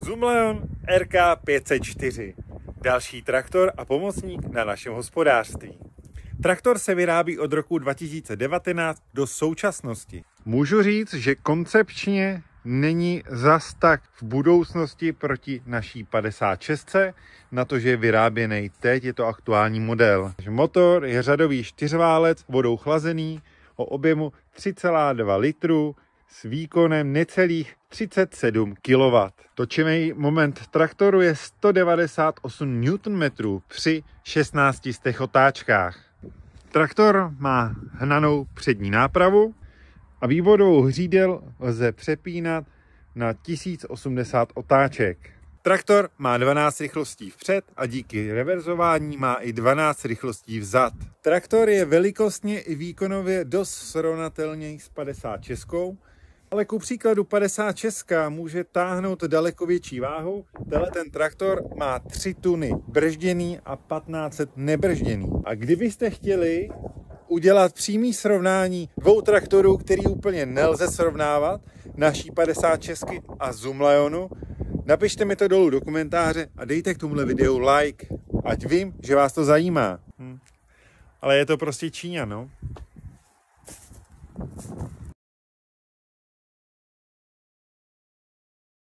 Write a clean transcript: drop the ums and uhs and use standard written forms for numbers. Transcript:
Zoomlion RK 504. Další traktor a pomocník na našem hospodářství. Traktor se vyrábí od roku 2019 do současnosti. Můžu říct, že koncepčně není zas tak v budoucnosti proti naší 56, na to, že je vyráběný teď, je to aktuální model. Motor je řadový čtyřválec, vodou chlazený, o objemu 3,2 litru s výkonem necelých 37 kW. Točivý moment traktoru je 198 Nm při 16 otáčkách. Traktor má hnanou přední nápravu a vývodovou hřídel lze přepínat na 1080 otáček. Traktor má 12 rychlostí vpřed a díky reverzování má i 12 rychlostí vzad. Traktor je velikostně i výkonově dost srovnatelný s 56, ale ku příkladu 56 může táhnout daleko větší váhu. Ten traktor má 3 tuny bržděný a 1500 nebržděný. A kdybyste chtěli udělat přímý srovnání dvou traktorů, který úplně nelze srovnávat, naší 56 a Zoomlionu, napište mi to dolů do komentáře a dejte k tomuhle videu like, ať vím, že vás to zajímá. Ale je to prostě Číňan, no.